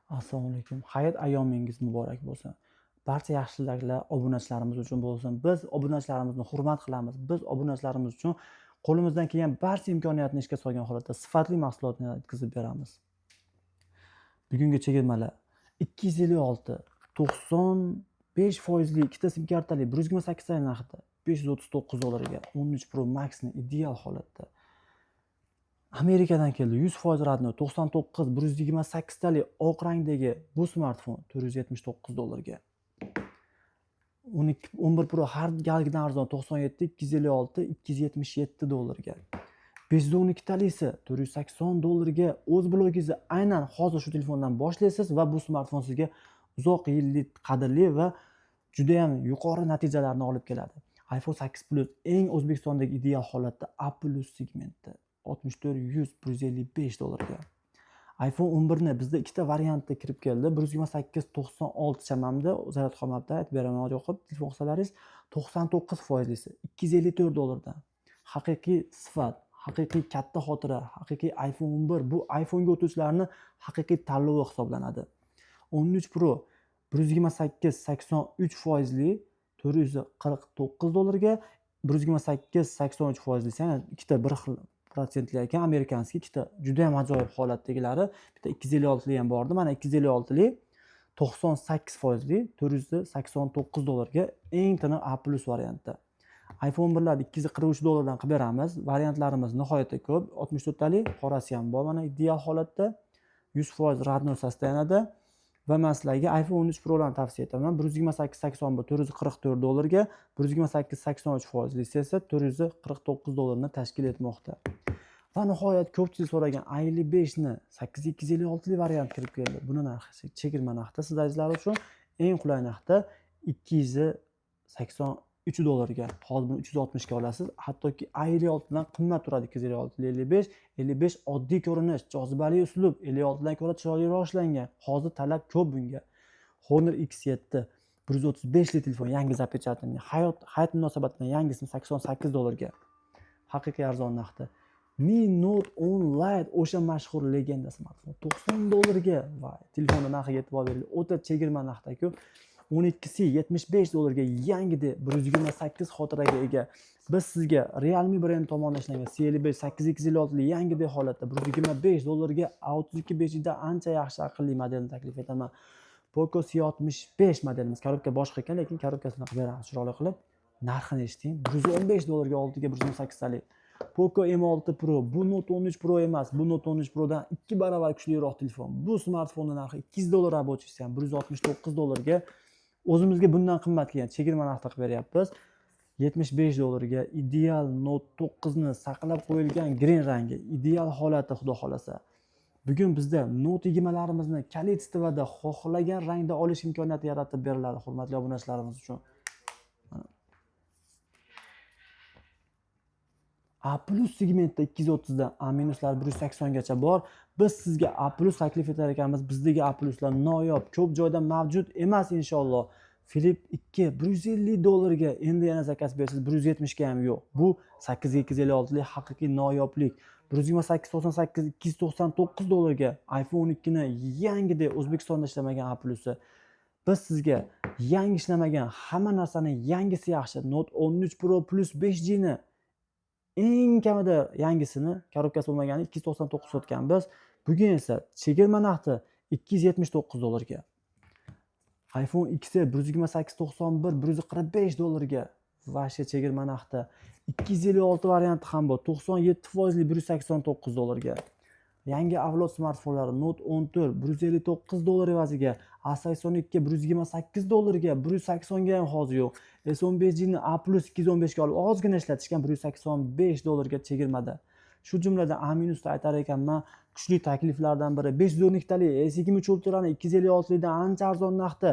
Assalomu alaykum. Hayit ayyomingiz muborak bo'lsin. Barcha yaxshiliklar obunachilarimiz uchun bo'lsin. Biz obunachilarimizni hurmat qilamiz. Biz obunachilarimiz uchun qo'limizdan kelgan barcha imkoniyatni ishga solgan holatda sifatli mahsulotni yetkazib beramiz. Bugungi chegirmalar 256 95% ikkita sim kartali 128 ta narxida $539 13 Pro Max'ni ideal holatda. Amerikadan keldi. 100% radno 99 128 talik oq rangdagi bu smartfon $479. 11 Pro har galgidan arzon 97 256 $277. 512 talisi $480 o'z blogingizni aynan hozir shu telefondan boshlaysiz va bu smartfon sizga uzoq yillik qadrli va juda ham yuqori natijalarni olib keladi. iPhone 8 Plus eng O'zbekistondagi ideal holatda A+ segmentda $64 $155. iPhone 11 ni bizda ikkita variantda kirib keldi. 128 96 chamamda zaryad qolmabdi. Aytib beraman yoqib telefon qilsalaringiz 99%lisi $254 dan. Haqiqiy sifat, haqiqiy katta xotira, haqiqiy iPhone 11 bu iPhone'ga o'tuvchilarni haqiqiy tanlovi hisoblanadi. 13 Pro 128 83%li $449 ga 128 83%lisi yana ikkita bir xil protsentli ekan, amerikanskiy ikkita juda ham ajoyib holatdagilari, bitta 256li ham bordi. Mana 256li 98%li $489 ga eng tini A+ variantda. iPhone 1larni $243 dan qilib beramiz. Variantlarimiz nihoyatda ko'p. 64 talik qorasi ham bor. Mana ideal holatda 100% radno sostoyanida. Va men sizlarga iPhone 13 Pro larni tavsiya etaman. 128 81 $444 ga 128 83% esa $449 ni tashkil etmoqda. Va nihoyat ko'pchilik so'ragan A55 ni 8256 variant kirib keldi. Buni narxi chegirma narxda sizlar uchun eng qulay narxda $283 ga. Hozir buni 360 ga olasiz. Hattoki A56 dan qimmat turadi 256, 55 oddiy ko'rinish, jozibali uslub, 56 dan ko'ra chiroyliroq ishlangan. Hozir talab ko'p bunga. Honor X7 135 li telefon yangi zapechatlangan. Hayot munosabati bilan yangisi $88 ga. Haqiqiy arzon narxda. Mi Note 10 Lite o'sha mashhur legenda smartfon $90 ga. Va telefonning narxiga e'tibor bering. O'ta chegirma narxda-ku. 12si $75 ga yangida 128 xotiraga ega. Biz sizga Realme brendi tomonidan ishlangan C55 8256 li yangida holatda $125 ga A32 5G'da ancha yaxshi aqlli modelni taklif etaman. Poco C65 modelimiz korobka boshqa ekan, lekin korobkasini qilib beramiz chiroyli qilib. Narxini eshiting. $115 ga oltiga 128 talik. Poco M6 Pro bu Note 13 Pro emas, bu Note 13 Pro dan 2 barobar kuchliroq telefon. Bu smartfonning narxi $200 rабочийsi ham $169 ga. O'zimizga bundan qimmat kelgan chegirma narxda qilib beryapmiz. $75 ga ideal Note 9 ni saqlab qo'yilgan green rangi, ideal holati xudo xolasa. Bugun bizda Note 20 larimizni kolleksiyada xohlagan rangda olish imkoniyati yaratib beriladi hurmatli obunachilarimiz uchun. A+ segmentda 230 dan A- 180 gacha bor. Biz sizga A+ taklif etar ekanmiz. Bizdagi A+lar noyob, ko'p joyda mavjud emas inshaalloh. Flip 2 $150 ga endi yana zakaz bersiz 170 ga ham yo'q. Bu 8256 li haqiqiy noyoblik. 128 98 $299 ga iPhone 12 ni yangida O'zbekistonda ishlamagan A+. Biz sizga yangi ishlamagan hamma narsaning yangisi yaxshi Note 13 Pro Plus 5G ni eng kamida yangisini korobkasi bo'lmagani 299 sotganmiz. Bugun esa chegirma narxi $279 ga. iPhone X 128 91 $145 ga. Vasha chegirma narxda 256 varianti ham bor. 97% li $189 ga. Yangi avlod smartfonlari Note 14 $159 evaziga, A82 $128 ga, 180 ga ham hozir yo'q. S15 ni A+ 215 ga olib ozgina ishlatishgan $185 ga chegirmada. Shu jumladan A- da aytar ekanman, kuchli takliflardan biri 512 talik S23 Ultra'ni 256 dan ancha arzon narxda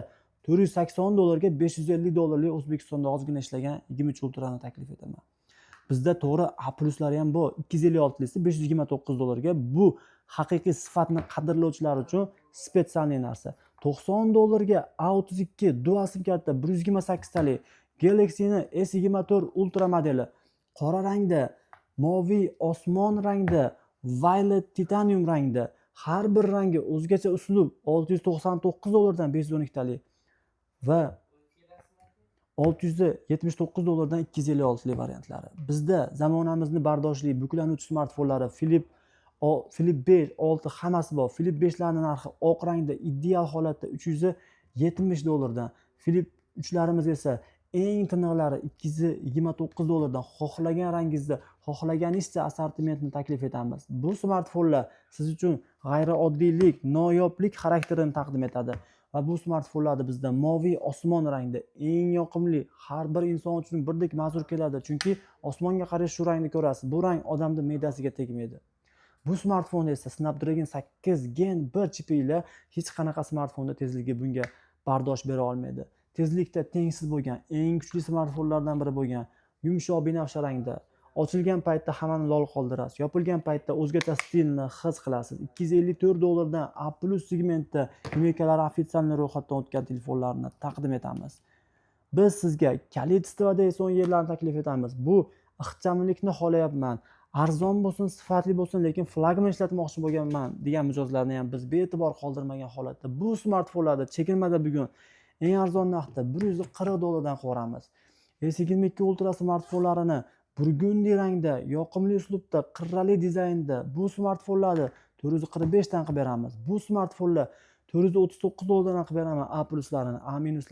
$480 ga $550 li O'zbekistonda ozgina ishlagan 23 Ultra'ni taklif etaman. Bizda to'g'ri A+lari ham bor. 256 lisi $529 ga. Bu haqiqiy sifatni qadrlovchilar uchun spetsialniy narsa. $90 ga A32 dual sim karta 128 talik Galaxy ni S24 Ultra modeli qora rangda, moviy osmon rangda, violet titanium rangda, Har bir rangi o'zgacha uslub $699 512 talik va $679 256 variantlari. Bizda zamonamizni bardoshli buklanuvchi smartfonlari Flip 5, 6 hammasi bor. Flip 5larning narxi oq rangda ideal holatda $370, Flip 3larimiz esa eng tiniqlari $229. Xohlagan rangingizda, xohlaganingizcha assortimentni taklif etamiz. Bu smartfonlar siz uchun g'ayrioddiylik, noyoblik xarakterini taqdim etadi. Va bu smartfonlarda bizda moviy osmon rangda eng yoqimli, har bir inson uchun birdek manzur keladi. Chunki osmonga qarash shu rangni ko'rasiz. Bu rang odamning me'dasiga tegmaydi. Bu smartfonda esa Snapdragon 8 Gen 1 chipi ila hech qanaqa smartfonda tezligi bunga bardosh bera olmaydi. Tezlikda tengsiz bo'lgan, eng kuchli smartfonlardan biri bo'lgan, yumshoq binafsha rangda. Ochilgan paytda hammani lol qoldirasiz. Yopilgan paytda o'zgacha stilni his qilasiz. $254 A+ segmentda lineykалari ofitsial ro'yxatdan o'tgan telefonlarni taqdim etamiz. Biz sizga количествоda son yerlarni taklif etamiz. Bu ixchamlikni xohlayapman. Arzon bo'lsin, sifatli bo'lsin, lekin flagman ishlatmoqchi bo'lganman degan mijozlarni ham biz bee'tibor qoldirmagan holatda bu smartfonlarda chekilmada bugun eng arzon narxda $140 dan qilamiz. S22 Ultra smartfonlarini burgundiy rangda, yoqimli uslubda, qirrali dizaynda bu smartfonlarni $445 dan qilib beramiz. Bu smartfonlar $439 dan qilib beraman. A+larini,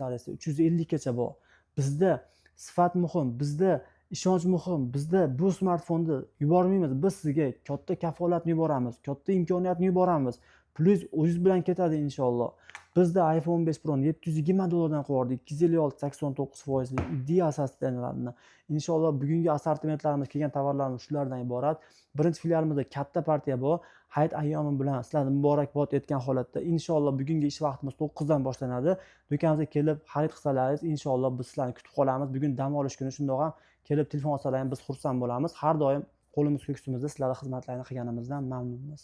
A- esa 350 gacha bor. Bizda sifat muhim, bizda ishonch muhim. Bizda bu smartfonni yubormaymiz. Biz sizga katta kafolatni yuboramiz, katta imkoniyatni yuboramiz. Plus o'zingiz bilan ketadi inshaalloh. Bizda iPhone 15 Pro $720 dan qo'yardik. 256 89% ideal sostavlarni. Inshaalloh bugungi assortimentlarimiz, kelgan tovarlarimiz shulardan iborat. Birinchi filialimizda katta partiya bor. Hayit ayyomi bilan sizlarni muborakbod etgan holatda inshaalloh bugungi ish vaqtimiz 9 dan boshlanadi. Do'konimizga kelib xarid qilsalaringiz inshaalloh biz sizlarni kutib qolamiz. Bugun dam olish kuni, shundoq ham kelib telefon olsalaringiz biz xursand bo'lamiz. Har doim qo'limiz ko'ksimizda sizlarga xizmatlarni qilganimizdan mamnunmiz.